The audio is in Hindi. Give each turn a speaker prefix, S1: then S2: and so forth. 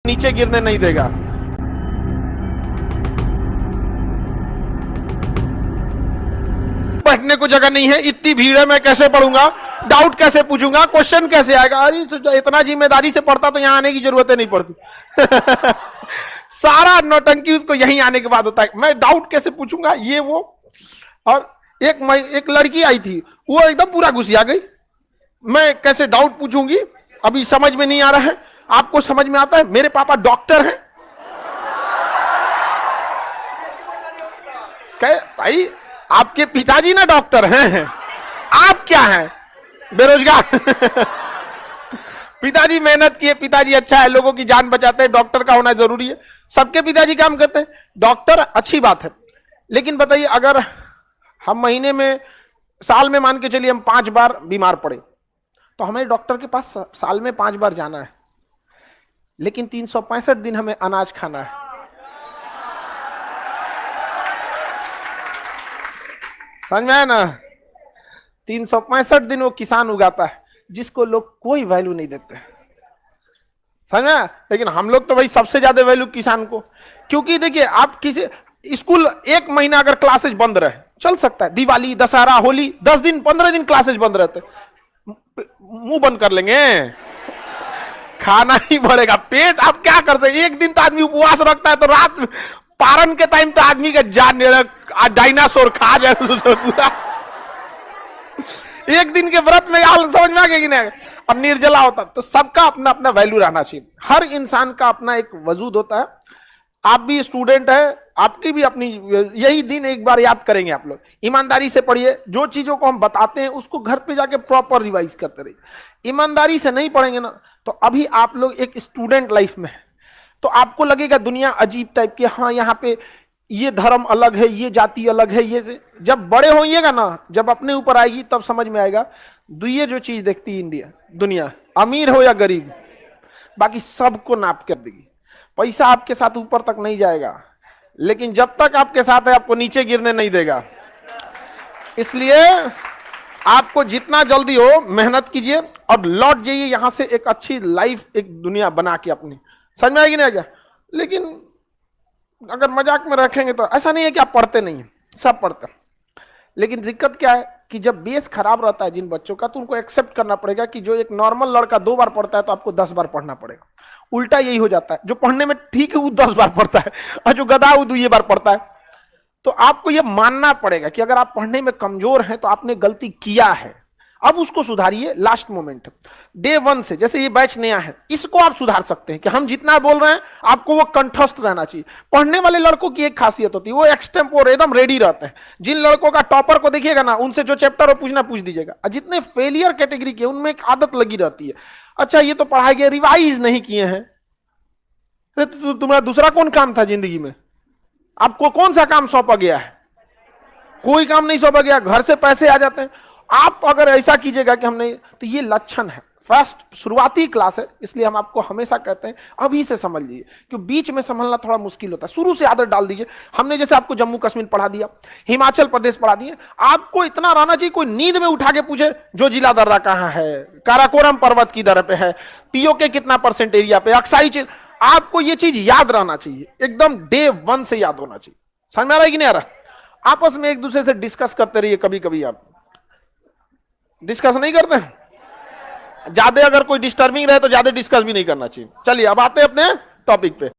S1: नीचे गिरने नहीं देगा। बैठने को जगह नहीं है, इतनी भीड़ है, मैं कैसे पढ़ूंगा, डाउट कैसे पूछूंगा, क्वेश्चन कैसे आएगा। अरे तो इतना जिम्मेदारी से पढ़ता तो यहां आने की जरूरत नहीं पड़ती। सारा नौटंकी उसको यहीं आने के बाद होता है, मैं डाउट कैसे पूछूंगा ये वो। और एक लड़की आई थी, वो एकदम पूरा घुसिया गई, मैं कैसे डाउट पूछूंगी, अभी समझ में नहीं आ रहा है। आपको समझ में आता है, मेरे पापा डॉक्टर हैं। कहे भाई आपके पिताजी ना डॉक्टर हैं, आप क्या हैं, बेरोजगार। पिताजी मेहनत किए, पिताजी अच्छा है, लोगों की जान बचाते हैं, डॉक्टर का होना जरूरी है। सबके पिताजी काम करते हैं, डॉक्टर अच्छी बात है। लेकिन बताइए, अगर हम महीने में, साल में मान के चलिए हम 5 बार बीमार पड़े, तो हमें डॉक्टर के पास साल में 5 बार जाना है, लेकिन 365 दिन हमें अनाज खाना है। समझ में आया ना? 365 दिन वो किसान उगाता है, जिसको लोग कोई वैल्यू नहीं देते। समझ में? लेकिन हम लोग तो भाई सबसे ज्यादा वैल्यू किसान को, क्योंकि देखिए आप किसी स्कूल 1 महीना अगर क्लासेज बंद रहे, चल सकता है, दिवाली, दशहरा, होली, 10 दिन 15 दिन क्लासेज बंद रहते, मुंह बंद कर लेंगे, खाना ही बढ़ेगा, पेट आप क्या करते हैं। एक दिन तो आदमी उपवास रखता है, तो रात पारण के टाइम तो आदमी का जान डायनासोर खा जाए पूरा। एक दिन के व्रत में हाल समझ में आ गया कि नहीं? अब निर्जला होता, तो सबका अपना अपना वैल्यू रहना चाहिए। हर इंसान का अपना एक वजूद होता है। आप भी स्टूडेंट है, आपकी भी अपनी, यही दिन एक बार याद करेंगे आप लोग। ईमानदारी से पढ़िए, जो चीजों को हम बताते हैं उसको घर पे जाके प्रॉपर रिवाइज करते रहिए। ईमानदारी से नहीं पढ़ेंगे ना, तो अभी आप लोग एक स्टूडेंट लाइफ में है, तो आपको लगेगा दुनिया अजीब टाइप की, हाँ यहाँ पे ये धर्म अलग है, ये जाति अलग है। ये जब बड़े होइएगा ना, जब अपने ऊपर आएगी तब समझ में आएगा। ये जो चीज देखती है इंडिया, दुनिया, अमीर हो या गरीब, बाकी सबको नाप कर देगी। पैसा आपके साथ ऊपर तक नहीं जाएगा, लेकिन जब तक आपके साथ है आपको नीचे गिरने नहीं देगा। इसलिए आपको जितना जल्दी हो मेहनत कीजिए और लौट जाइए यहां से एक अच्छी लाइफ, एक दुनिया बना के अपनी। समझ में आएगी नहीं क्या? लेकिन अगर मजाक में रखेंगे तो ऐसा नहीं है कि आप पढ़ते नहीं हैं, सब पढ़ते हैं। लेकिन दिक्कत क्या है कि जब बेस खराब रहता है जिन बच्चों का, तो उनको एक्सेप्ट करना पड़ेगा कि जो एक नॉर्मल लड़का 2 बार पढ़ता है, तो आपको 10 बार पढ़ना पड़ेगा। उल्टा यही हो जाता है, जो पढ़ने में ठीक है वो 10 बार पढ़ता है, और जो गधा वो 2 बार पढ़ता है। तो आपको यह मानना पड़ेगा कि अगर आप पढ़ने में कमजोर हैं तो आपने गलती किया है, अब उसको सुधारिए। लास्ट मोमेंट, डे 1 से, जैसे ये बैच नया है, इसको आप सुधार सकते हैं कि हम जितना बोल रहे हैं आपको वो कंठस्थ रहना चाहिए। पढ़ने वाले लड़कों की एक खासियत होती है, वो एक्सटेम्पोर एकदम रेडी रहते हैं। जिन लड़कों का टॉपर को देखिएगा ना, उनसे जो चैप्टर हो पूछना पूछ दीजिएगा। जितने फेलियर कैटेगरी के, उनमें एक आदत लगी रहती है, अच्छा ये तो पढ़ाई गया, रिवाइज नहीं किए हैं। अरे तुम्हारा दूसरा कौन काम था जिंदगी में? आपको कौन सा काम सौंपा गया है? कोई काम नहीं सौंपा गया, घर से पैसे आ जाते हैं। आप अगर ऐसा कीजिएगा कि हम नहीं, तो ये लक्षण है। फर्स्ट शुरुआती क्लास है, इसलिए हम आपको हमेशा कहते हैं अभी से समझ लीजिए, क्योंकि बीच में संभलना थोड़ा मुश्किल होता है। शुरू से आदत डाल दीजिए। हमने जैसे आपको जम्मू कश्मीर पढ़ा दिया, हिमाचल प्रदेश पढ़ा दिए, आपको इतना रहना चाहिए, कोई नींद में उठा के पूछे जो जिला दर्रा कहां है, काराकोरम पर्वत की दर पे है, पीओके कितना % एरिया पे, अक्साई, आपको ये चीज याद रहना चाहिए, एकदम डे 1 से याद होना चाहिए। समझ में आ रहा है कि नहीं आ रहा? आपस में एक दूसरे से डिस्कस करते रहिए। कभी कभी आप डिस्कस नहीं करते हैं, ज्यादा अगर कोई डिस्टर्बिंग रहे तो ज्यादा डिस्कस भी नहीं करना चाहिए। चलिए अब आते हैं अपने टॉपिक पे।